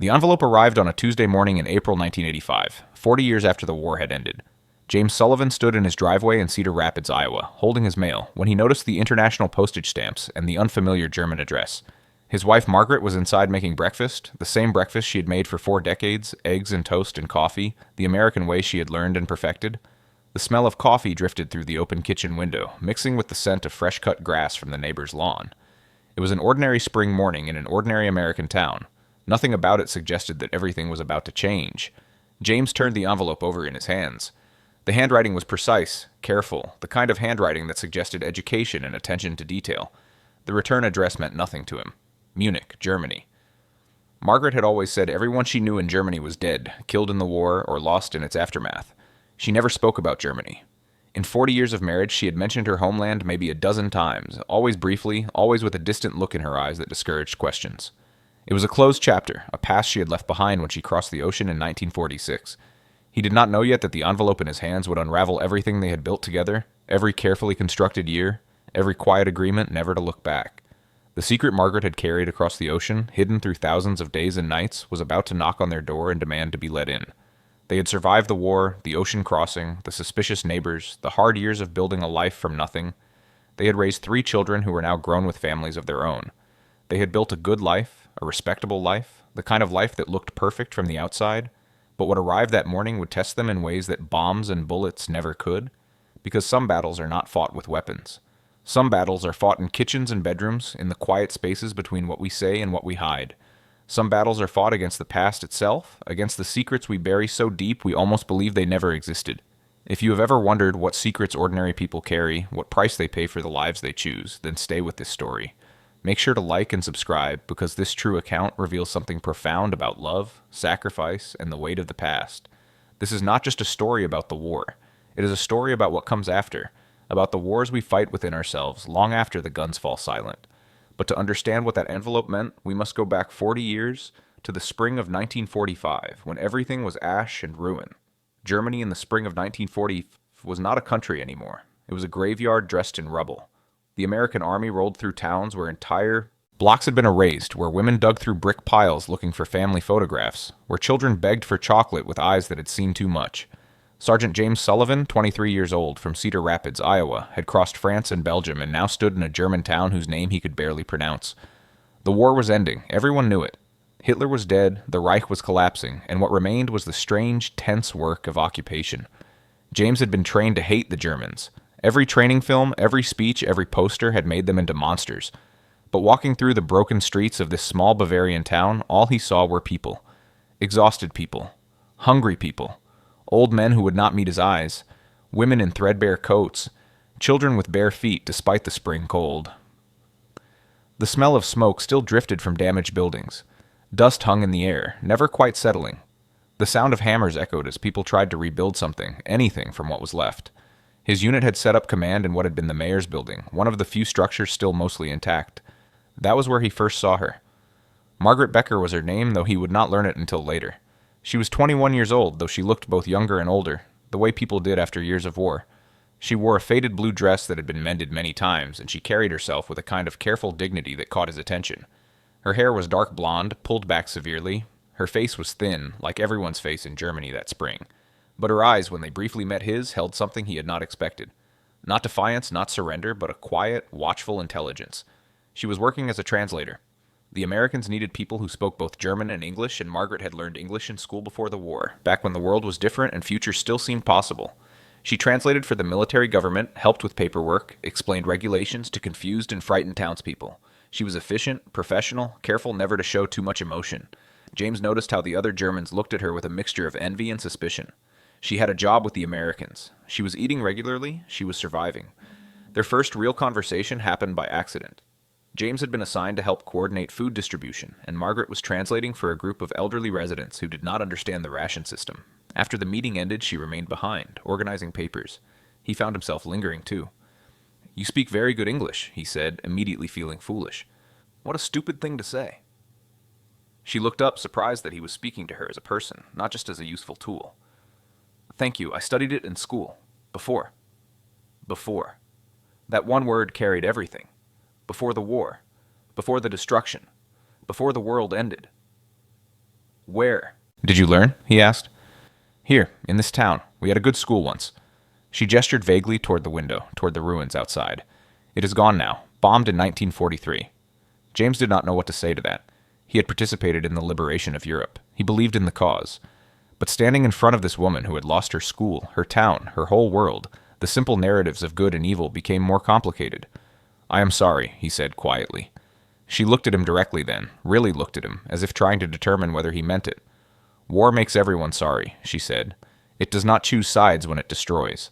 The envelope arrived on a Tuesday morning in April 1985, 40 years after the war had ended. James Sullivan stood in his driveway in Cedar Rapids, Iowa, holding his mail, when he noticed the international postage stamps and the unfamiliar German address. His wife Margaret was inside making breakfast, the same breakfast she had made for 4 decades, eggs and toast and coffee, the American way she had learned and perfected. The smell of coffee drifted through the open kitchen window, mixing with the scent of fresh-cut grass from the neighbor's lawn. It was an ordinary spring morning in an ordinary American town. Nothing about it suggested that everything was about to change. James turned the envelope over in his hands. The handwriting was precise, careful, the kind of handwriting that suggested education and attention to detail. The return address meant nothing to him. Munich, Germany. Margaret had always said everyone she knew in Germany was dead, killed in the war, or lost in its aftermath. She never spoke about Germany. In 40 years of marriage, she had mentioned her homeland maybe a dozen times, always briefly, always with a distant look in her eyes that discouraged questions. It was a closed chapter, a past she had left behind when she crossed the ocean in 1946. He did not know yet that the envelope in his hands would unravel everything they had built together, every carefully constructed year, every quiet agreement never to look back. The secret Margaret had carried across the ocean, hidden through thousands of days and nights, was about to knock on their door and demand to be let in. They had survived the war, the ocean crossing, the suspicious neighbors, the hard years of building a life from nothing. They had raised 3 children who were now grown with families of their own. They had built a good life, a respectable life, the kind of life that looked perfect from the outside, but what arrived that morning would test them in ways that bombs and bullets never could, because some battles are not fought with weapons. Some battles are fought in kitchens and bedrooms, in the quiet spaces between what we say and what we hide. Some battles are fought against the past itself, against the secrets we bury so deep we almost believe they never existed. If you have ever wondered what secrets ordinary people carry, what price they pay for the lives they choose, then stay with this story. Make sure to like and subscribe, because this true account reveals something profound about love, sacrifice, and the weight of the past. This is not just a story about the war. It is a story about what comes after, about the wars we fight within ourselves long after the guns fall silent. But to understand what that envelope meant, we must go back 40 years to the spring of 1945, when everything was ash and ruin. Germany in the spring of 1940 was not a country anymore. It was a graveyard dressed in rubble. The American army rolled through towns where entire blocks had been erased, where women dug through brick piles looking for family photographs, where children begged for chocolate with eyes that had seen too much. Sergeant James Sullivan, 23 years old, from Cedar Rapids, Iowa, had crossed France and Belgium and now stood in a German town whose name he could barely pronounce. The war was ending. Everyone knew it. Hitler was dead, the Reich was collapsing, and what remained was the strange, tense work of occupation. James had been trained to hate the Germans. Every training film, every speech, every poster had made them into monsters. But walking through the broken streets of this small Bavarian town, all he saw were people. Exhausted people. Hungry people. Old men who would not meet his eyes, women in threadbare coats, children with bare feet despite the spring cold. The smell of smoke still drifted from damaged buildings. Dust hung in the air, never quite settling. The sound of hammers echoed as people tried to rebuild something, anything from what was left. His unit had set up command in what had been the mayor's building, one of the few structures still mostly intact. That was where he first saw her. Margaret Becker was her name, though he would not learn it until later. She was 21 years old, though she looked both younger and older, the way people did after years of war. She wore a faded blue dress that had been mended many times, and she carried herself with a kind of careful dignity that caught his attention. Her hair was dark blonde, pulled back severely. Her face was thin, like everyone's face in Germany that spring. But her eyes, when they briefly met his, held something he had not expected. Not defiance, not surrender, but a quiet, watchful intelligence. She was working as a translator. The Americans needed people who spoke both German and English, and Margaret had learned English in school before the war, back when the world was different and future still seemed possible. She translated for the military government, helped with paperwork, explained regulations to confused and frightened townspeople. She was efficient, professional, careful never to show too much emotion. James noticed how the other Germans looked at her with a mixture of envy and suspicion. She had a job with the Americans. She was eating regularly. She was surviving. Their first real conversation happened by accident. James had been assigned to help coordinate food distribution, and Margaret was translating for a group of elderly residents who did not understand the ration system. After the meeting ended, she remained behind, organizing papers. He found himself lingering too. "You speak very good English," he said, immediately feeling foolish. What a stupid thing to say. She looked up, surprised that he was speaking to her as a person, not just as a useful tool. "Thank you, I studied it in school. Before." Before. That one word carried everything. Before the war. Before the destruction. Before the world ended. Where? Did you learn? He asked. Here, in this town. We had a good school once. She gestured vaguely toward the window, toward the ruins outside. It is gone now, bombed in 1943. James did not know what to say to that. He had participated in the liberation of Europe. He believed in the cause. But standing in front of this woman who had lost her school, her town, her whole world, the simple narratives of good and evil became more complicated. I am sorry, he said quietly. She looked at him directly then, really looked at him, as if trying to determine whether he meant it. War makes everyone sorry, she said. It does not choose sides when it destroys.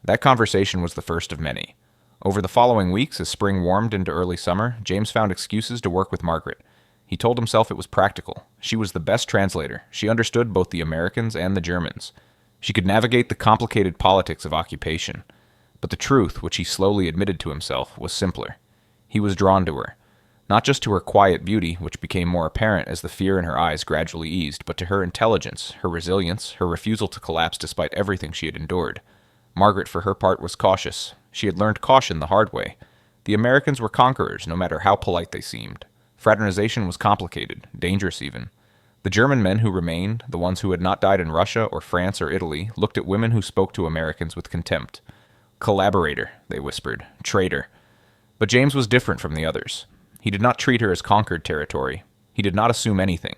That conversation was the first of many. Over the following weeks, as spring warmed into early summer, James found excuses to work with Margaret. He told himself it was practical. She was the best translator. She understood both the Americans and the Germans. She could navigate the complicated politics of occupation. But the truth, which he slowly admitted to himself, was simpler. He was drawn to her. Not just to her quiet beauty, which became more apparent as the fear in her eyes gradually eased, but to her intelligence, her resilience, her refusal to collapse despite everything she had endured. Margaret, for her part, was cautious. She had learned caution the hard way. The Americans were conquerors, no matter how polite they seemed. Fraternization was complicated, dangerous even. The German men who remained, the ones who had not died in Russia or France or Italy, looked at women who spoke to Americans with contempt. Collaborator, they whispered. Traitor. But James was different from the others. He did not treat her as conquered territory. He did not assume anything.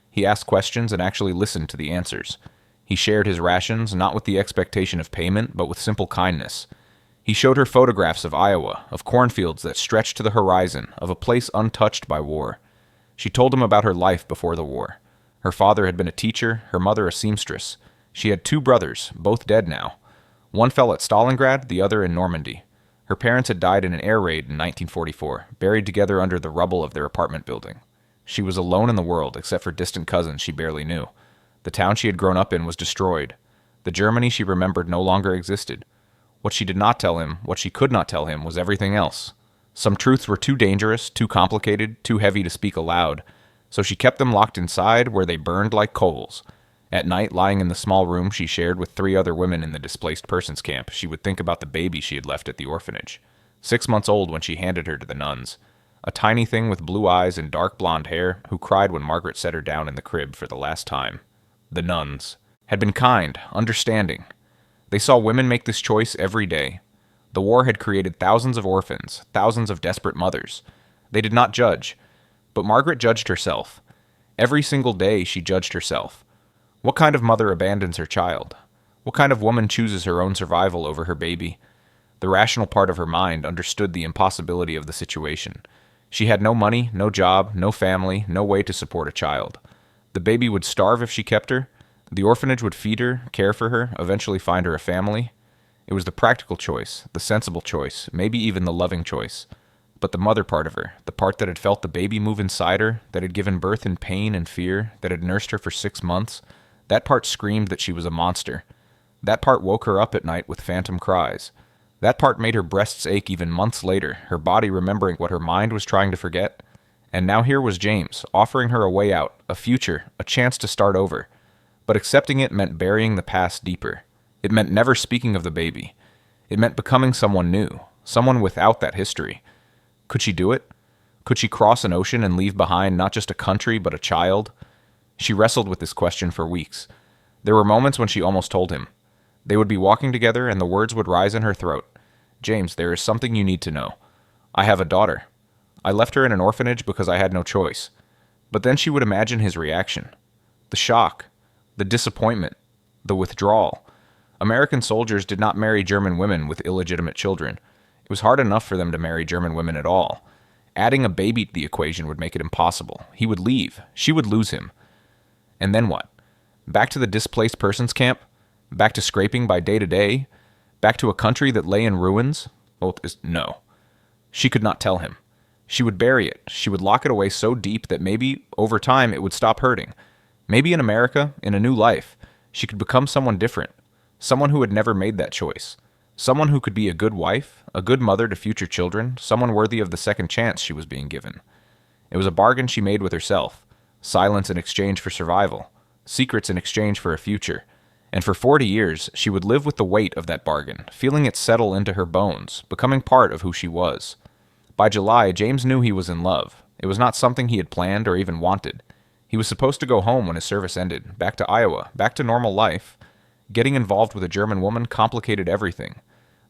He asked questions and actually listened to the answers. He shared his rations, not with the expectation of payment, but with simple kindness. He showed her photographs of Iowa, of cornfields that stretched to the horizon, of a place untouched by war. She told him about her life before the war. Her father had been a teacher, her mother a seamstress. She had 2 brothers, both dead now. One fell at Stalingrad, the other in Normandy. Her parents had died in an air raid in 1944, buried together under the rubble of their apartment building. She was alone in the world, except for distant cousins she barely knew. The town she had grown up in was destroyed. The Germany she remembered no longer existed. What she did not tell him, what she could not tell him, was everything else. Some truths were too dangerous, too complicated, too heavy to speak aloud, so she kept them locked inside where they burned like coals. At night, lying in the small room she shared with 3 other women in the displaced persons camp, she would think about the baby she had left at the orphanage. 6 months old when she handed her to the nuns. A tiny thing with blue eyes and dark blonde hair who cried when Margaret set her down in the crib for the last time. The nuns had been kind, understanding. They saw women make this choice every day. The war had created thousands of orphans, thousands of desperate mothers. They did not judge, but Margaret judged herself. Every single day she judged herself. What kind of mother abandons her child? What kind of woman chooses her own survival over her baby? The rational part of her mind understood the impossibility of the situation. She had no money, no job, no family, no way to support a child. The baby would starve if she kept her. The orphanage would feed her, care for her, eventually find her a family. It was the practical choice, the sensible choice, maybe even the loving choice. But the mother part of her, the part that had felt the baby move inside her, that had given birth in pain and fear, that had nursed her for 6 months, that part screamed that she was a monster. That part woke her up at night with phantom cries. That part made her breasts ache even months later, her body remembering what her mind was trying to forget. And now here was James, offering her a way out, a future, a chance to start over. But accepting it meant burying the past deeper. It meant never speaking of the baby. It meant becoming someone new, someone without that history. Could she do it? Could she cross an ocean and leave behind not just a country, but a child? She wrestled with this question for weeks. There were moments when she almost told him. They would be walking together and the words would rise in her throat. James, there is something you need to know. I have a daughter. I left her in an orphanage because I had no choice. But then she would imagine his reaction. The shock. The disappointment. The withdrawal. American soldiers did not marry German women with illegitimate children. It was hard enough for them to marry German women at all. Adding a baby to the equation would make it impossible. He would leave. She would lose him. And then what? Back to the displaced persons camp? Back to scraping by day to day? Back to a country that lay in ruins? No. She could not tell him. She would bury it. She would lock it away so deep that maybe, over time, it would stop hurting. Maybe in America, in a new life, she could become someone different. Someone who had never made that choice. Someone who could be a good wife, a good mother to future children, someone worthy of the second chance she was being given. It was a bargain she made with herself. Silence in exchange for survival. Secrets in exchange for a future. And for 40 years, she would live with the weight of that bargain, feeling it settle into her bones, becoming part of who she was. By July, James knew he was in love. It was not something he had planned or even wanted. He was supposed to go home when his service ended, back to Iowa, back to normal life. Getting involved with a German woman complicated everything.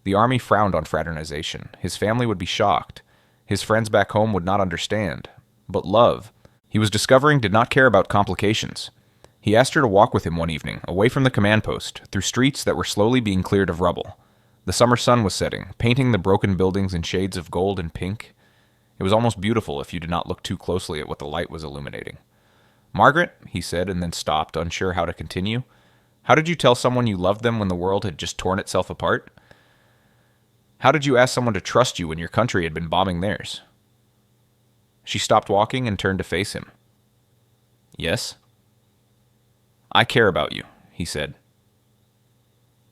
The army frowned on fraternization. His family would be shocked. His friends back home would not understand. But love, he was discovering, did not care about complications. He asked her to walk with him one evening, away from the command post, through streets that were slowly being cleared of rubble. The summer sun was setting, painting the broken buildings in shades of gold and pink. It was almost beautiful if you did not look too closely at what the light was illuminating. "Margaret," he said, and then stopped, unsure how to continue. "How did you tell someone you loved them when the world had just torn itself apart? How did you ask someone to trust you when your country had been bombing theirs?" She stopped walking and turned to face him. "Yes?" "I care about you," he said.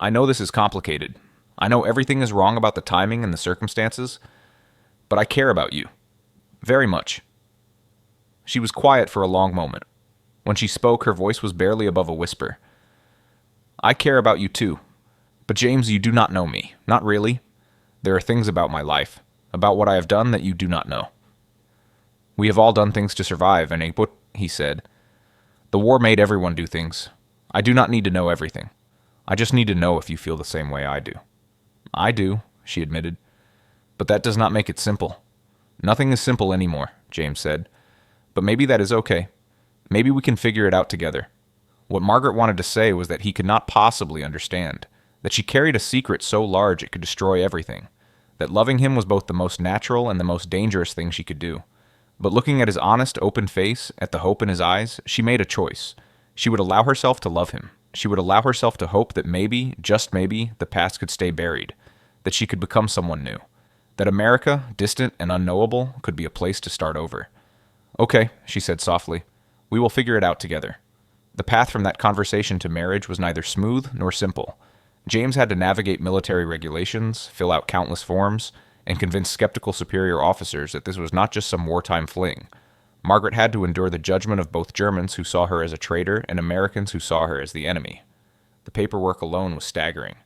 "I know this is complicated. I know everything is wrong about the timing and the circumstances, but I care about you. Very much." She was quiet for a long moment. When she spoke, her voice was barely above a whisper. "I care about you too. But James, you do not know me. Not really. There are things about my life, about what I have done that you do not know." "We have all done things to survive, and he said. "The war made everyone do things. I do not need to know everything. I just need to know if you feel the same way I do." "I do," she admitted. "But that does not make it simple." "Nothing is simple anymore," James said. "But maybe that is okay. Maybe we can figure it out together." What Margaret wanted to say was that he could not possibly understand, that she carried a secret so large it could destroy everything, that loving him was both the most natural and the most dangerous thing she could do. But looking at his honest, open face, at the hope in his eyes, she made a choice. She would allow herself to love him. She would allow herself to hope that maybe, just maybe, the past could stay buried, that she could become someone new, that America, distant and unknowable, could be a place to start over. "Okay," she said softly. "We will figure it out together." The path from that conversation to marriage was neither smooth nor simple. James had to navigate military regulations, fill out countless forms, and convince skeptical superior officers that this was not just some wartime fling. Margaret had to endure the judgment of both Germans who saw her as a traitor and Americans who saw her as the enemy. The paperwork alone was staggering.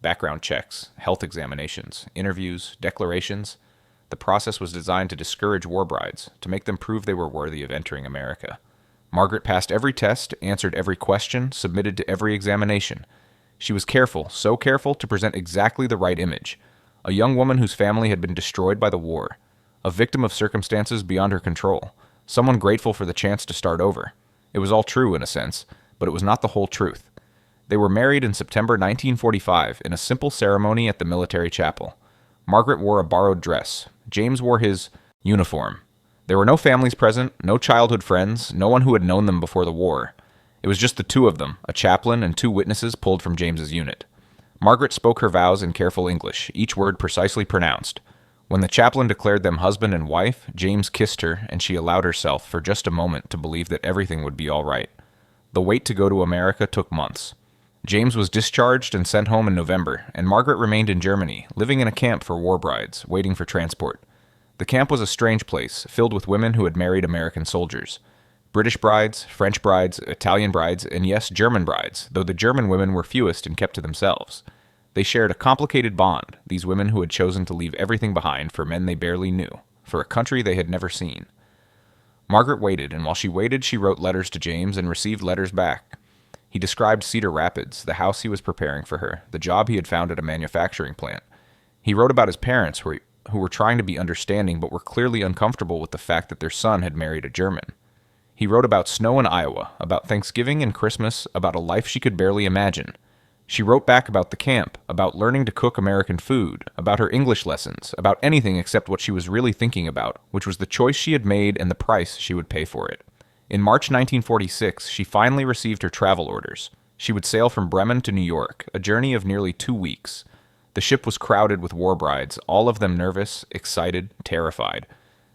Background checks, health examinations, interviews, declarations. The process was designed to discourage war brides, to make them prove they were worthy of entering America. Margaret passed every test, answered every question, submitted to every examination. She was careful, so careful, to present exactly the right image. A young woman whose family had been destroyed by the war. A victim of circumstances beyond her control. Someone grateful for the chance to start over. It was all true in a sense, but it was not the whole truth. They were married in September 1945 in a simple ceremony at the military chapel. Margaret wore a borrowed dress. James wore his uniform. There were no families present, no childhood friends, no one who had known them before the war. It was just the two of them, a chaplain and two witnesses pulled from James's unit. Margaret spoke her vows in careful English, each word precisely pronounced. When the chaplain declared them husband and wife, James kissed her, and she allowed herself for just a moment to believe that everything would be all right. The wait to go to America took months. James was discharged and sent home in November, and Margaret remained in Germany, living in a camp for war brides, waiting for transport. The camp was a strange place, filled with women who had married American soldiers. British brides, French brides, Italian brides, and yes, German brides, though the German women were fewest and kept to themselves. They shared a complicated bond, these women who had chosen to leave everything behind for men they barely knew, for a country they had never seen. Margaret waited, and while she waited, she wrote letters to James and received letters back. He described Cedar Rapids, the house he was preparing for her, the job he had found at a manufacturing plant. He wrote about his parents, who were trying to be understanding but were clearly uncomfortable with the fact that their son had married a German. He wrote about snow in Iowa, about Thanksgiving and Christmas, about a life she could barely imagine. She wrote back about the camp, about learning to cook American food, about her English lessons, about anything except what she was really thinking about, which was the choice she had made and the price she would pay for it. In March 1946, she finally received her travel orders. She would sail from Bremen to New York, a journey of nearly 2 weeks. The ship was crowded with war brides, all of them nervous, excited, terrified.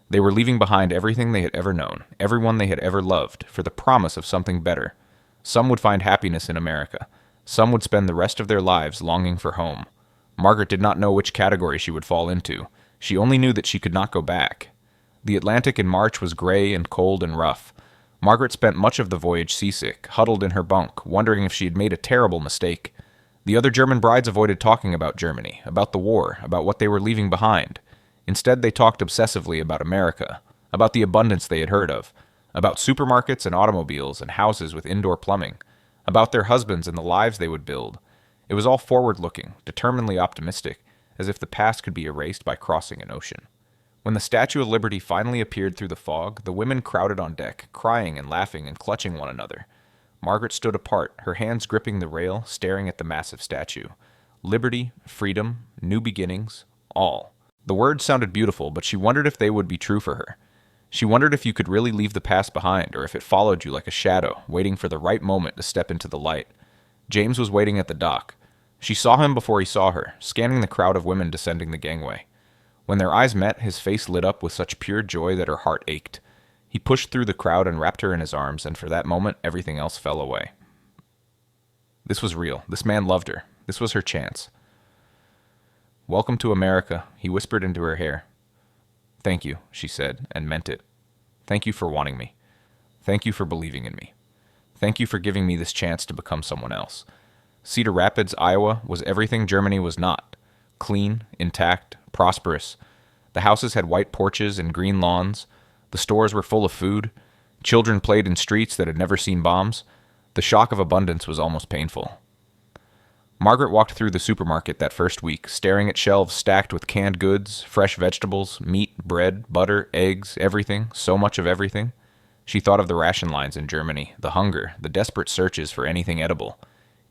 They were leaving behind everything they had ever known, everyone they had ever loved, for the promise of something better. Some would find happiness in America. Some would spend the rest of their lives longing for home. Margaret did not know which category she would fall into. She only knew that she could not go back. The Atlantic in March was gray and cold and rough. Margaret spent much of the voyage seasick, huddled in her bunk, wondering if she had made a terrible mistake. The other German brides avoided talking about Germany, about the war, about what they were leaving behind. Instead, they talked obsessively about America, about the abundance they had heard of, about supermarkets and automobiles and houses with indoor plumbing, about their husbands and the lives they would build. It was all forward-looking, determinedly optimistic, as if the past could be erased by crossing an ocean. When the Statue of Liberty finally appeared through the fog, the women crowded on deck, crying and laughing and clutching one another. Margaret stood apart, her hands gripping the rail, staring at the massive statue. Liberty, freedom, new beginnings, all. The words sounded beautiful, but she wondered if they would be true for her. She wondered if you could really leave the past behind, or if it followed you like a shadow, waiting for the right moment to step into the light. James was waiting at the dock. She saw him before he saw her, scanning the crowd of women descending the gangway. When their eyes met, his face lit up with such pure joy that her heart ached. He pushed through the crowd and wrapped her in his arms, and for that moment, everything else fell away. This was real. This man loved her. This was her chance. "Welcome to America," he whispered into her hair. "Thank you," she said, and meant it. "Thank you for wanting me. Thank you for believing in me. Thank you for giving me this chance to become someone else." Cedar Rapids, Iowa, was everything Germany was not. Clean, intact, prosperous. The houses had white porches and green lawns. The stores were full of food. Children played in streets that had never seen bombs. The shock of abundance was almost painful. Margaret walked through the supermarket that first week, staring at shelves stacked with canned goods, fresh vegetables, meat, bread, butter, eggs, everything, so much of everything. She thought of the ration lines in Germany, the hunger, the desperate searches for anything edible.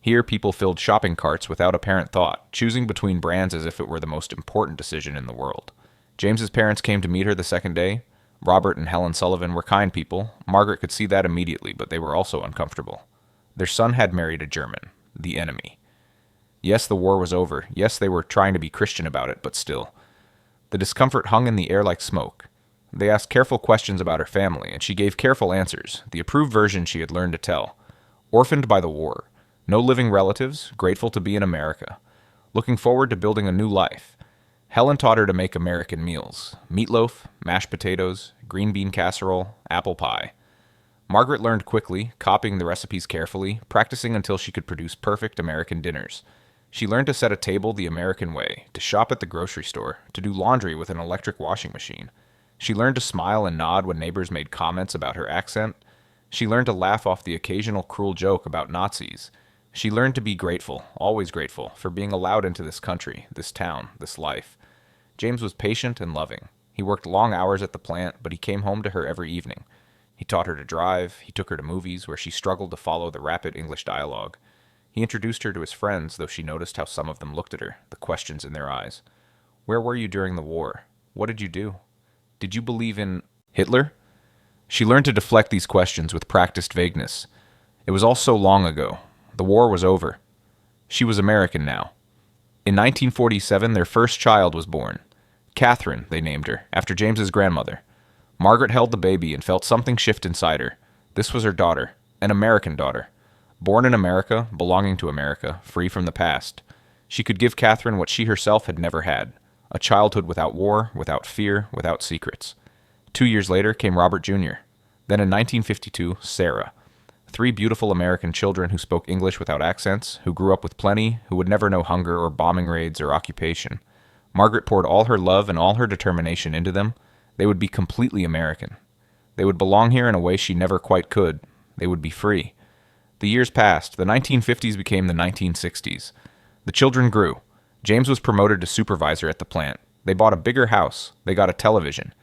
Here, people filled shopping carts without apparent thought, choosing between brands as if it were the most important decision in the world. James's parents came to meet her the second day. Robert and Helen Sullivan were kind people. Margaret could see that immediately, but they were also uncomfortable. Their son had married a German, the enemy. Yes, the war was over. Yes, they were trying to be Christian about it, but still. The discomfort hung in the air like smoke. They asked careful questions about her family, and she gave careful answers, the approved version she had learned to tell. Orphaned by the war. No living relatives, grateful to be in America. Looking forward to building a new life. Helen taught her to make American meals. Meatloaf, mashed potatoes, green bean casserole, apple pie. Margaret learned quickly, copying the recipes carefully, practicing until she could produce perfect American dinners. She learned to set a table the American way, to shop at the grocery store, to do laundry with an electric washing machine. She learned to smile and nod when neighbors made comments about her accent. She learned to laugh off the occasional cruel joke about Nazis. She learned to be grateful, always grateful, for being allowed into this country, this town, this life. James was patient and loving. He worked long hours at the plant, but he came home to her every evening. He taught her to drive. He took her to movies where she struggled to follow the rapid English dialogue. He introduced her to his friends, though she noticed how some of them looked at her, the questions in their eyes. "Where were you during the war? What did you do? Did you believe in Hitler?" She learned to deflect these questions with practiced vagueness. It was all so long ago. The war was over. She was American now. In 1947, their first child was born. Catherine, they named her, after James's grandmother. Margaret held the baby and felt something shift inside her. This was her daughter, an American daughter. Born in America, belonging to America, free from the past. She could give Catherine what she herself had never had, a childhood without war, without fear, without secrets. 2 years later came Robert Jr. Then in 1952, Sarah. 3 beautiful American children who spoke English without accents, who grew up with plenty, who would never know hunger or bombing raids or occupation. Margaret poured all her love and all her determination into them. They would be completely American. They would belong here in a way she never quite could. They would be free. The years passed. The 1950s became the 1960s. The children grew. James was promoted to supervisor at the plant. They bought a bigger house. They got a television.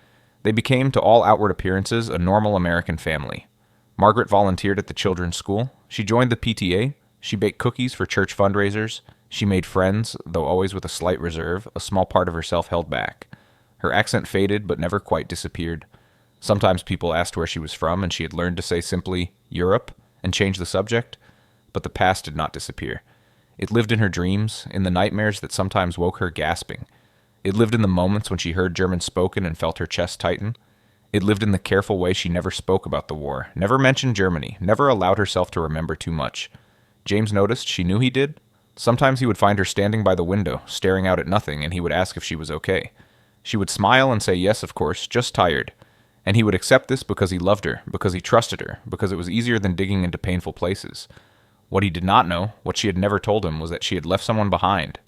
They became, to all outward appearances, a normal American family. Margaret volunteered at the children's school. She joined the PTA. She baked cookies for church fundraisers. She made friends, though always with a slight reserve, a small part of herself held back. Her accent faded, but never quite disappeared. Sometimes people asked where she was from, and she had learned to say simply, "Europe," and change the subject. But the past did not disappear. It lived in her dreams, in the nightmares that sometimes woke her gasping. It lived in the moments when she heard German spoken and felt her chest tighten. It lived in the careful way she never spoke about the war, never mentioned Germany, never allowed herself to remember too much. James noticed she knew he did. Sometimes he would find her standing by the window, staring out at nothing, and he would ask if she was okay. She would smile and say yes, of course, just tired. And he would accept this because he loved her, because he trusted her, because it was easier than digging into painful places. What he did not know, what she had never told him, was that she had left someone behind.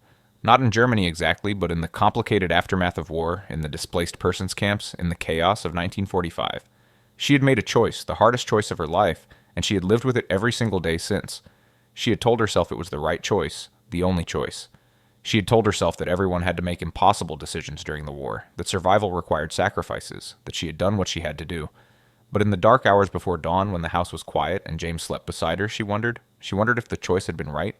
Not in Germany exactly, but in the complicated aftermath of war, in the displaced persons camps, in the chaos of 1945. She had made a choice, the hardest choice of her life, and she had lived with it every single day since. She had told herself it was the right choice, the only choice. She had told herself that everyone had to make impossible decisions during the war, that survival required sacrifices, that she had done what she had to do. But in the dark hours before dawn, when the house was quiet and James slept beside her, she wondered if the choice had been right.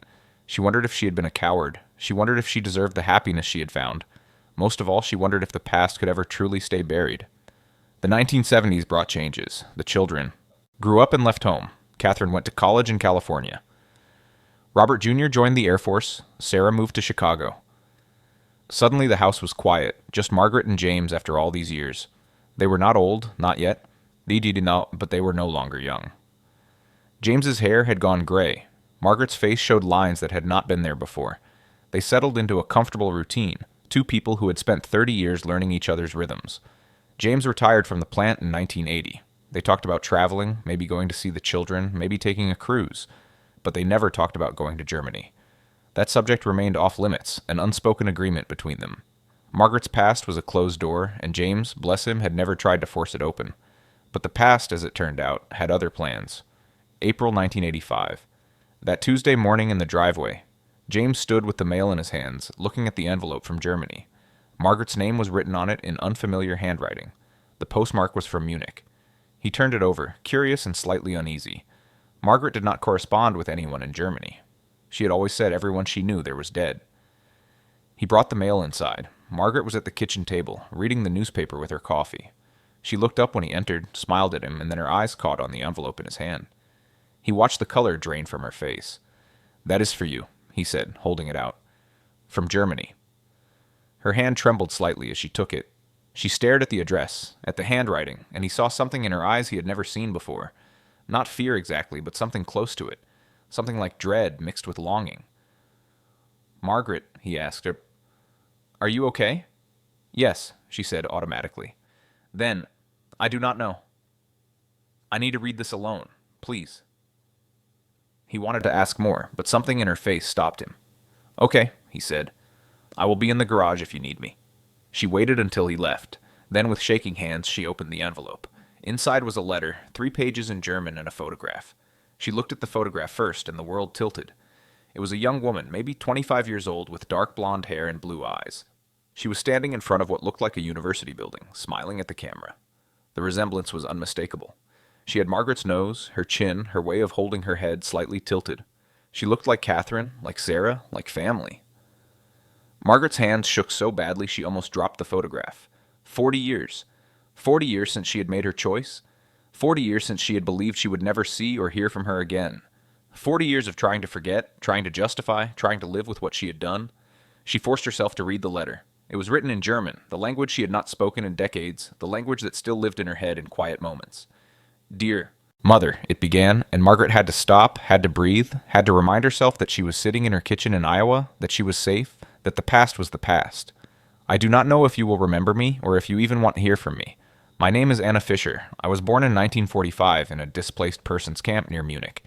She wondered if she had been a coward. She wondered if she deserved the happiness she had found. Most of all, she wondered if the past could ever truly stay buried. The 1970s brought changes. The children grew up and left home. Catherine went to college in California. Robert Jr. joined the Air Force. Sarah moved to Chicago. Suddenly the house was quiet, just Margaret and James after all these years. They were not old, not yet. But they were no longer young. James's hair had gone gray. Margaret's face showed lines that had not been there before. They settled into a comfortable routine, two people who had spent 30 years learning each other's rhythms. James retired from the plant in 1980. They talked about traveling, maybe going to see the children, maybe taking a cruise. But they never talked about going to Germany. That subject remained off limits, an unspoken agreement between them. Margaret's past was a closed door, and James, bless him, had never tried to force it open. But the past, as it turned out, had other plans. April 1985. That Tuesday morning in the driveway, James stood with the mail in his hands, looking at the envelope from Germany. Margaret's name was written on it in unfamiliar handwriting. The postmark was from Munich. He turned it over, curious and slightly uneasy. Margaret did not correspond with anyone in Germany. She had always said everyone she knew there was dead. He brought the mail inside. Margaret was at the kitchen table, reading the newspaper with her coffee. She looked up when he entered, smiled at him, and then her eyes caught on the envelope in his hand. He watched the color drain from her face. "That is for you," he said, holding it out. "From Germany." Her hand trembled slightly as she took it. She stared at the address, at the handwriting, and he saw something in her eyes he had never seen before. Not fear exactly, but something close to it. Something like dread mixed with longing. "Margaret," he asked her, "are you okay?" "Yes," she said automatically. "Then, I do not know. I need to read this alone, please." He wanted to ask more, but something in her face stopped him. "Okay," he said. "I will be in the garage if you need me." She waited until he left. Then, with shaking hands, she opened the envelope. Inside was a letter, 3 pages in German, and a photograph. She looked at the photograph first, and the world tilted. It was a young woman, maybe 25 years old, with dark blonde hair and blue eyes. She was standing in front of what looked like a university building, smiling at the camera. The resemblance was unmistakable. She had Margaret's nose, her chin, her way of holding her head slightly tilted. She looked like Catherine, like Sarah, like family. Margaret's hands shook so badly she almost dropped the photograph. 40 years. 40 years since she had made her choice. 40 years since she had believed she would never see or hear from her again. 40 years of trying to forget, trying to justify, trying to live with what she had done. She forced herself to read the letter. It was written in German, the language she had not spoken in decades, the language that still lived in her head in quiet moments. "Dear Mother," it began, and Margaret had to stop, had to breathe, had to remind herself that she was sitting in her kitchen in Iowa, that she was safe, that the past was the past. "I do not know if you will remember me, or if you even want to hear from me. My name is Anna Fisher. I was born in 1945 in a displaced persons camp near Munich.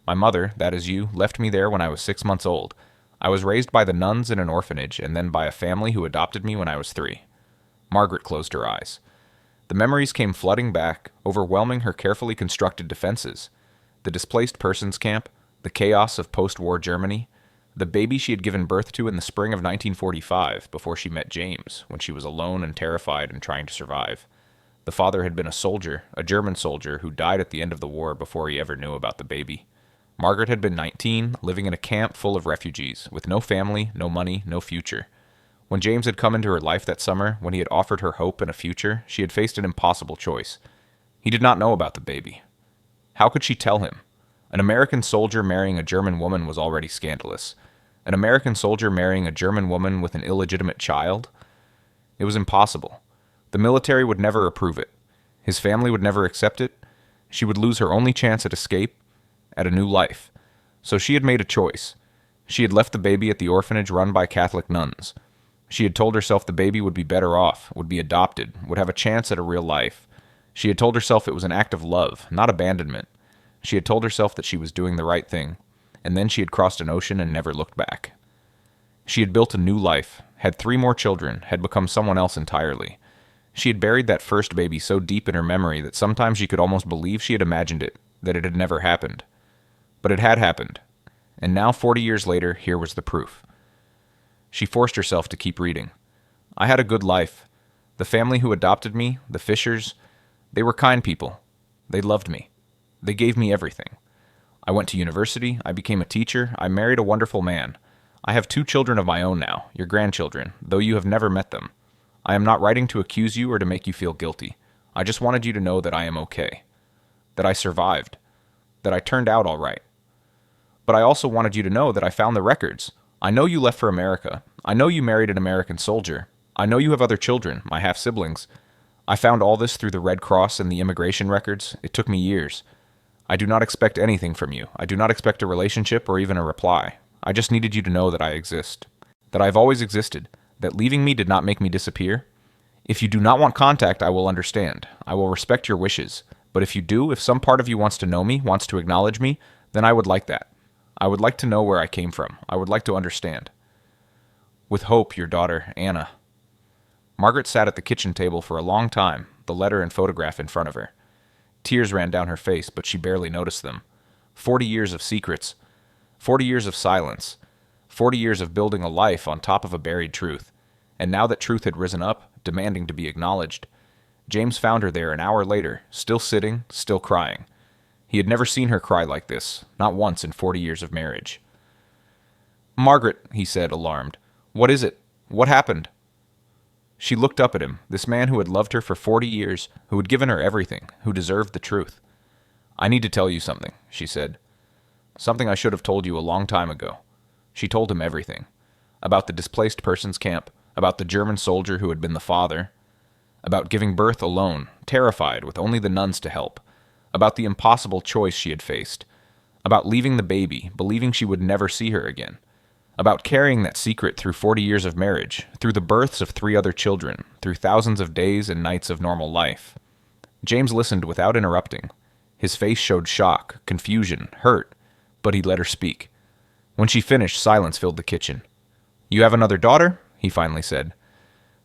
My mother, that is you, left me there when I was 6 months old. I was raised by the nuns in an orphanage, and then by a family who adopted me when I was 3. Margaret closed her eyes. The memories came flooding back, overwhelming her carefully constructed defenses. The displaced persons camp, the chaos of post-war Germany, the baby she had given birth to in the spring of 1945 before she met James, when she was alone and terrified and trying to survive. The father had been a soldier, a German soldier, who died at the end of the war before he ever knew about the baby. Margaret had been 19, living in a camp full of refugees, with no family, no money, no future. When James had come into her life that summer, when he had offered her hope and a future, she had faced an impossible choice. He did not know about the baby. How could she tell him? An American soldier marrying a German woman was already scandalous. An American soldier marrying a German woman with an illegitimate child? It was impossible. The military would never approve it. His family would never accept it. She would lose her only chance at escape, at a new life. So she had made a choice. She had left the baby at the orphanage run by Catholic nuns. She had told herself the baby would be better off, would be adopted, would have a chance at a real life. She had told herself it was an act of love, not abandonment. She had told herself that she was doing the right thing, and then she had crossed an ocean and never looked back. She had built a new life, had 3 more children, had become someone else entirely. She had buried that first baby so deep in her memory that sometimes she could almost believe she had imagined it, that it had never happened. But it had happened, and now 40 years later, here was the proof. She forced herself to keep reading. I had a good life. The family who adopted me, the Fishers, they were kind people. They loved me. They gave me everything. I went to university, I became a teacher, I married a wonderful man. I have 2 children of my own now, your grandchildren, though you have never met them. I am not writing to accuse you or to make you feel guilty. I just wanted you to know that I am okay. That I survived. That I turned out all right. But I also wanted you to know that I found the records. I know you left for America. I know you married an American soldier. I know you have other children, my half-siblings. I found all this through the Red Cross and the immigration records. It took me years. I do not expect anything from you. I do not expect a relationship or even a reply. I just needed you to know that I exist. That I have always existed. That leaving me did not make me disappear. If you do not want contact, I will understand. I will respect your wishes. But if you do, if some part of you wants to know me, wants to acknowledge me, then I would like that. I would like to know where I came from. I would like to understand. With hope, your daughter, Anna. Margaret sat at the kitchen table for a long time, the letter and photograph in front of her. Tears ran down her face, but she barely noticed them. 40 years of secrets. 40 years of silence. 40 years of building a life on top of a buried truth. And now that truth had risen up, demanding to be acknowledged, James found her there an hour later, still sitting, still crying. He had never seen her cry like this, not once in 40 years of marriage. "Margaret," he said, alarmed. "What is it? What happened?" She looked up at him, this man who had loved her for 40 years, who had given her everything, who deserved the truth. "I need to tell you something," she said. "Something I should have told you a long time ago." She told him everything. About the displaced persons camp, about the German soldier who had been the father, about giving birth alone, terrified, with only the nuns to help, about the impossible choice she had faced, about leaving the baby, believing she would never see her again, about carrying that secret through 40 years of marriage, through the births of 3 other children, through thousands of days and nights of normal life. James listened without interrupting. His face showed shock, confusion, hurt, but he let her speak. When she finished, silence filled the kitchen. "You have another daughter?" he finally said.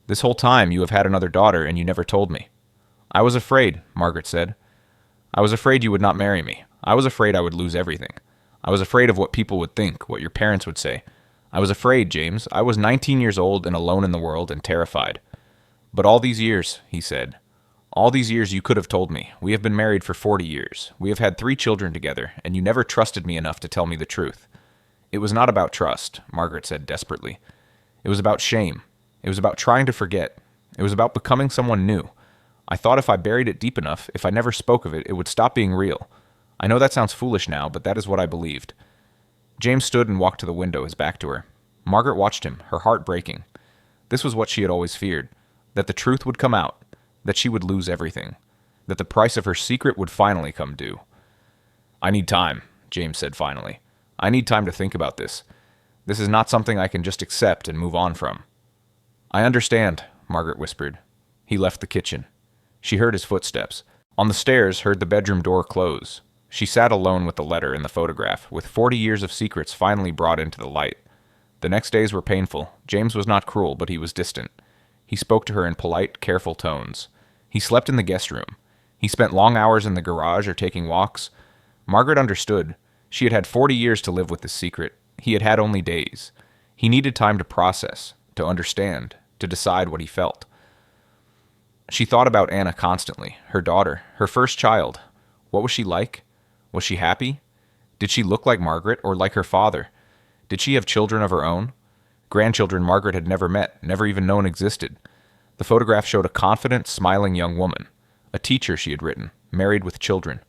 "This whole time you have had another daughter, and you never told me." "I was afraid," Margaret said. "I was afraid you would not marry me. I was afraid I would lose everything. I was afraid of what people would think, what your parents would say. I was afraid, James. I was 19 years old and alone in the world and terrified. But all these years," he said, "all these years you could have told me. We have been married for 40 years. We have had 3 children together, and you never trusted me enough to tell me the truth." "It was not about trust," Margaret said desperately. "It was about shame. It was about trying to forget. It was about becoming someone new. I thought if I buried it deep enough, if I never spoke of it, it would stop being real. I know that sounds foolish now, but that is what I believed." James stood and walked to the window, his back to her. Margaret watched him, her heart breaking. This was what she had always feared, that the truth would come out, that she would lose everything, that the price of her secret would finally come due. "I need time," James said finally. "I need time to think about this. This is not something I can just accept and move on from." "I understand," Margaret whispered. He left the kitchen. She heard his footsteps. On the stairs, heard the bedroom door close. She sat alone with the letter and the photograph, with 40 years of secrets finally brought into the light. The next days were painful. James was not cruel, but he was distant. He spoke to her in polite, careful tones. He slept in the guest room. He spent long hours in the garage or taking walks. Margaret understood. She had had 40 years to live with this secret. He had had only days. He needed time to process, to understand, to decide what he felt. She thought about Anna constantly, her daughter, her first child. What was she like? Was she happy? Did she look like Margaret or like her father? Did she have children of her own? Grandchildren Margaret had never met, never even known existed. The photograph showed a confident, smiling young woman. A teacher, she had written, married with children.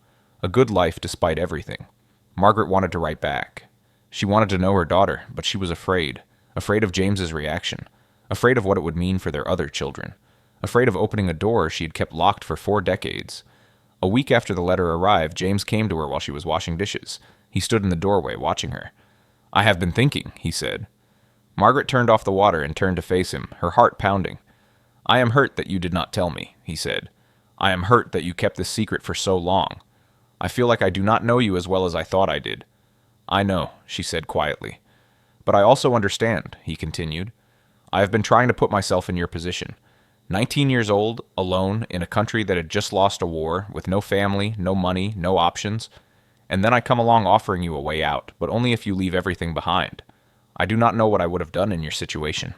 A good life despite everything. Margaret wanted to write back. She wanted to know her daughter, but she was afraid. Afraid of James's reaction. Afraid of what it would mean for their other children. Afraid of opening a door she had kept locked for 4 decades. A week after the letter arrived, James came to her while she was washing dishes. He stood in the doorway, watching her. "I have been thinking," he said. Margaret turned off the water and turned to face him, her heart pounding. "I am hurt that you did not tell me," he said. "I am hurt that you kept this secret for so long. I feel like I do not know you as well as I thought I did." "I know," she said quietly. "But I also understand," he continued. "I have been trying to put myself in your position. 19 years old, alone, in a country that had just lost a war, with no family, no money, no options. And then I come along offering you a way out, but only if you leave everything behind. I do not know what I would have done in your situation.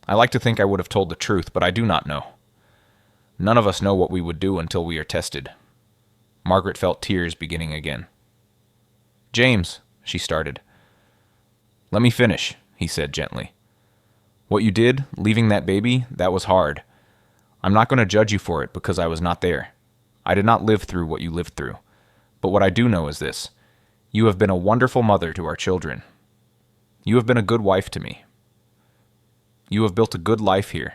I like to think I would have told the truth, but I do not know. None of us know what we would do until we are tested. Margaret felt tears beginning again. James, she started. Let me finish, he said gently. What you did, leaving that baby, that was hard. I'm not going to judge you for it because I was not there. I did not live through what you lived through. But what I do know is this. You have been a wonderful mother to our children. You have been a good wife to me. You have built a good life here.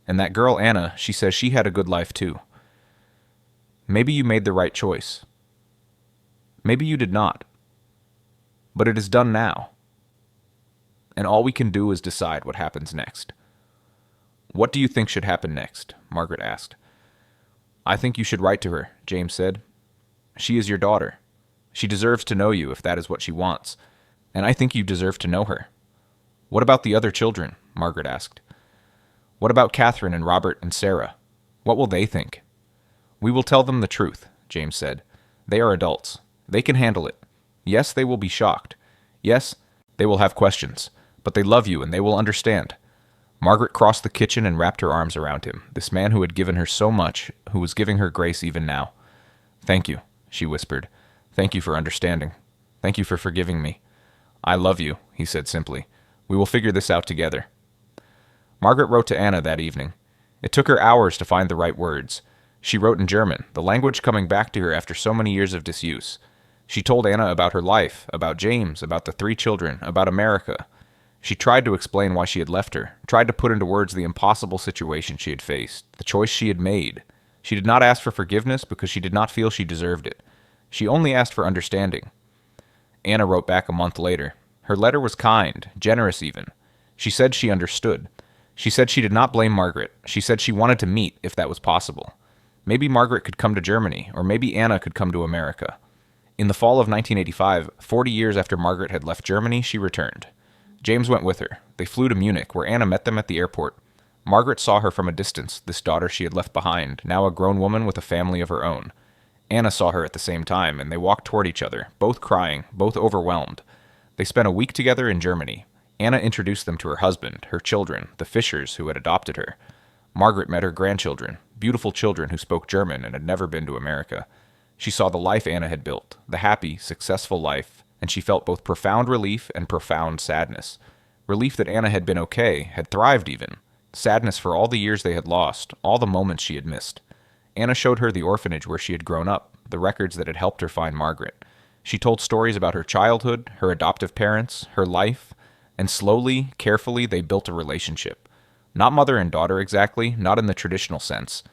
And that girl Anna, she says she had a good life too. Maybe you made the right choice. Maybe you did not. But it is done now. And all we can do is decide what happens next. What do you think should happen next? Margaret asked. I think you should write to her, James said. She is your daughter. She deserves to know you if that is what she wants. And I think you deserve to know her. What about the other children? Margaret asked. What about Catherine and Robert and Sarah? What will they think? We will tell them the truth, James said. They are adults. They can handle it. Yes, they will be shocked. Yes, they will have questions. But they love you and they will understand. Margaret crossed the kitchen and wrapped her arms around him, this man who had given her so much, who was giving her grace even now. Thank you, she whispered. Thank you for understanding. Thank you for forgiving me. I love you, he said simply. We will figure this out together. Margaret wrote to Anna that evening. It took her hours to find the right words. She wrote in German, the language coming back to her after so many years of disuse. She told Anna about her life, about James, about the 3 children, about America. She tried to explain why she had left her, tried to put into words the impossible situation she had faced, the choice she had made. She did not ask for forgiveness because she did not feel she deserved it. She only asked for understanding. Anna wrote back a month later. Her letter was kind, generous even. She said she understood. She said she did not blame Margaret. She said she wanted to meet, if that was possible. Maybe Margaret could come to Germany, or maybe Anna could come to America. In the fall of 1985, 40 years after Margaret had left Germany, she returned. James went with her. They flew to Munich, where Anna met them at the airport. Margaret saw her from a distance, this daughter she had left behind, now a grown woman with a family of her own. Anna saw her at the same time, and they walked toward each other, both crying, both overwhelmed. They spent a week together in Germany. Anna introduced them to her husband, her children, the Fishers who had adopted her. Margaret met her grandchildren, beautiful children who spoke German and had never been to America. She saw the life Anna had built, the happy, successful life, and she felt both profound relief and profound sadness. Relief that Anna had been okay, had thrived even. Sadness for all the years they had lost, all the moments she had missed. Anna showed her the orphanage where she had grown up, the records that had helped her find Margaret. She told stories about her childhood, her adoptive parents, her life, and slowly, carefully, they built a relationship. Not mother and daughter exactly, not in the traditional sense.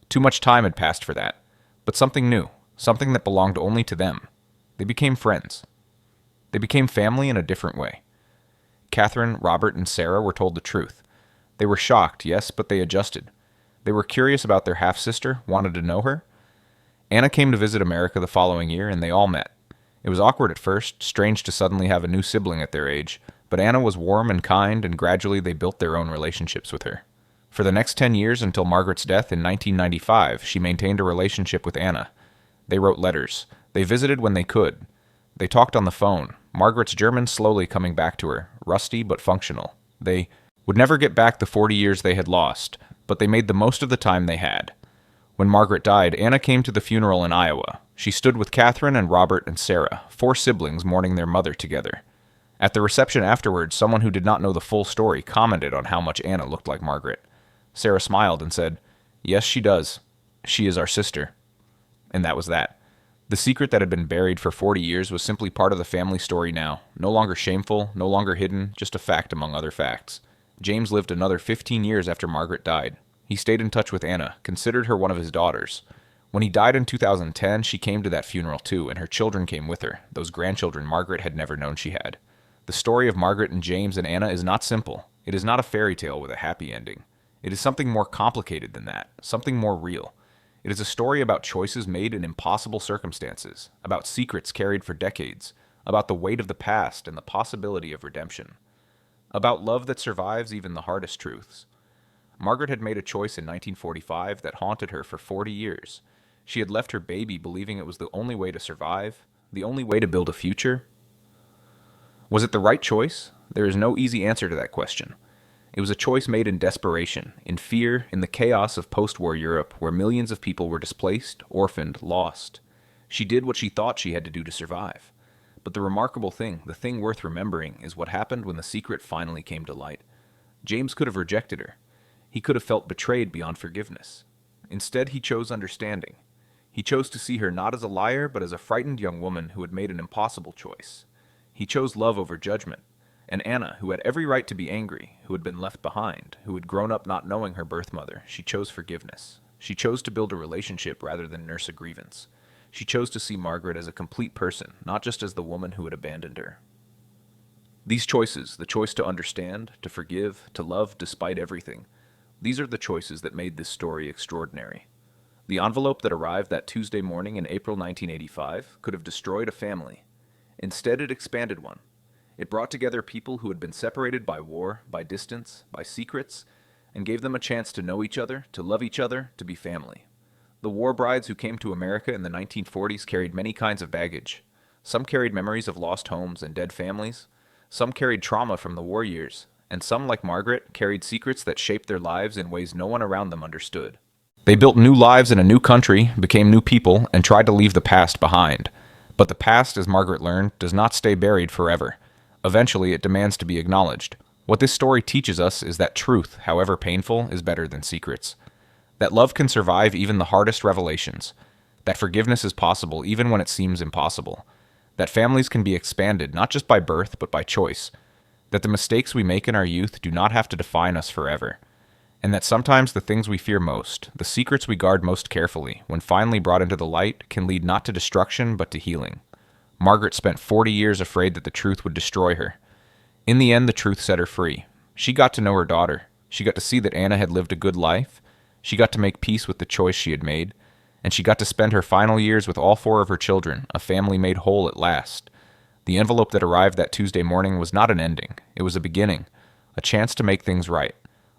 Too much time had passed for that. But something new, something that belonged only to them. They became friends. They became family in a different way. Catherine, Robert, and Sarah were told the truth. They were shocked, yes, but they adjusted. They were curious about their half-sister, wanted to know her. Anna came to visit America the following year, and they all met. It was awkward at first, strange to suddenly have a new sibling at their age, but Anna was warm and kind, and gradually they built their own relationships with her. For the next 10 years until Margaret's death in 1995, she maintained a relationship with Anna. They wrote letters. They visited when they could. They talked on the phone, Margaret's German slowly coming back to her, rusty but functional. They would never get back the 40 years they had lost, but they made the most of the time they had. When Margaret died, Anna came to the funeral in Iowa. She stood with Catherine and Robert and Sarah, 4 siblings mourning their mother together. At the reception afterwards, someone who did not know the full story commented on how much Anna looked like Margaret. Sarah smiled and said, "Yes, she does. She is our sister." And that was that. The secret that had been buried for 40 years was simply part of the family story now, no longer shameful, no longer hidden, just a fact among other facts. James lived another 15 years after Margaret died. He stayed in touch with Anna, considered her one of his daughters. When he died in 2010, she came to that funeral too, and her children came with her, those grandchildren Margaret had never known she had. The story of Margaret and James and Anna is not simple. It is not a fairy tale with a happy ending. It is something more complicated than that, something more real. It is a story about choices made in impossible circumstances, about secrets carried for decades, about the weight of the past and the possibility of redemption, about love that survives even the hardest truths. Margaret had made a choice in 1945 that haunted her for 40 years. She had left her baby believing it was the only way to survive, the only way to build a future. Was it the right choice? There is no easy answer to that question. It was a choice made in desperation, in fear, in the chaos of post-war Europe where millions of people were displaced, orphaned, lost. She did what she thought she had to do to survive. But the remarkable thing, the thing worth remembering, is what happened when the secret finally came to light. James could have rejected her. He could have felt betrayed beyond forgiveness. Instead, he chose understanding. He chose to see her not as a liar, but as a frightened young woman who had made an impossible choice. He chose love over judgment. And Anna, who had every right to be angry, who had been left behind, who had grown up not knowing her birth mother, she chose forgiveness. She chose to build a relationship rather than nurse a grievance. She chose to see Margaret as a complete person, not just as the woman who had abandoned her. These choices, the choice to understand, to forgive, to love despite everything, these are the choices that made this story extraordinary. The envelope that arrived that Tuesday morning in April 1985 could have destroyed a family. Instead, it expanded one. It brought together people who had been separated by war, by distance, by secrets, and gave them a chance to know each other, to love each other, to be family. The war brides who came to America in the 1940s carried many kinds of baggage. Some carried memories of lost homes and dead families. Some carried trauma from the war years. And some, like Margaret, carried secrets that shaped their lives in ways no one around them understood. They built new lives in a new country, became new people, and tried to leave the past behind. But the past, as Margaret learned, does not stay buried forever. Eventually, it demands to be acknowledged. What this story teaches us is that truth, however painful, is better than secrets. That love can survive even the hardest revelations. That forgiveness is possible even when it seems impossible. That families can be expanded not just by birth, but by choice. That the mistakes we make in our youth do not have to define us forever. And that sometimes the things we fear most, the secrets we guard most carefully, when finally brought into the light, can lead not to destruction, but to healing. Margaret spent 40 years afraid that the truth would destroy her. In the end, the truth set her free. She got to know her daughter. She got to see that Anna had lived a good life. She got to make peace with the choice she had made. And she got to spend her final years with all 4 of her children, a family made whole at last. The envelope that arrived that Tuesday morning was not an ending. It was a beginning. A chance to make things right.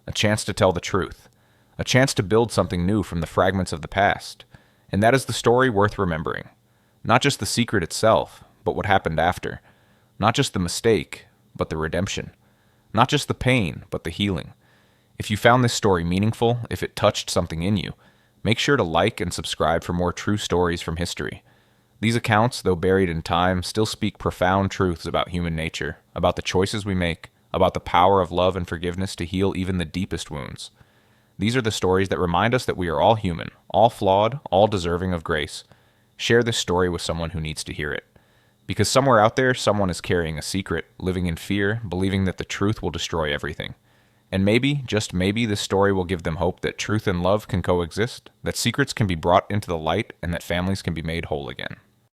A chance to tell the truth. A chance to build something new from the fragments of the past. And that is the story worth remembering. Not just the secret itself, but what happened after. Not just the mistake, but the redemption. Not just the pain, but the healing. If you found this story meaningful, if it touched something in you, make sure to like and subscribe for more true stories from history. These accounts, though buried in time, still speak profound truths about human nature, about the choices we make, about the power of love and forgiveness to heal even the deepest wounds. These are the stories that remind us that we are all human, all flawed, all deserving of grace. Share this story with someone who needs to hear it. Because somewhere out there, someone is carrying a secret, living in fear, believing that the truth will destroy everything. And maybe, just maybe, this story will give them hope that truth and love can coexist, that secrets can be brought into the light, and that families can be made whole again.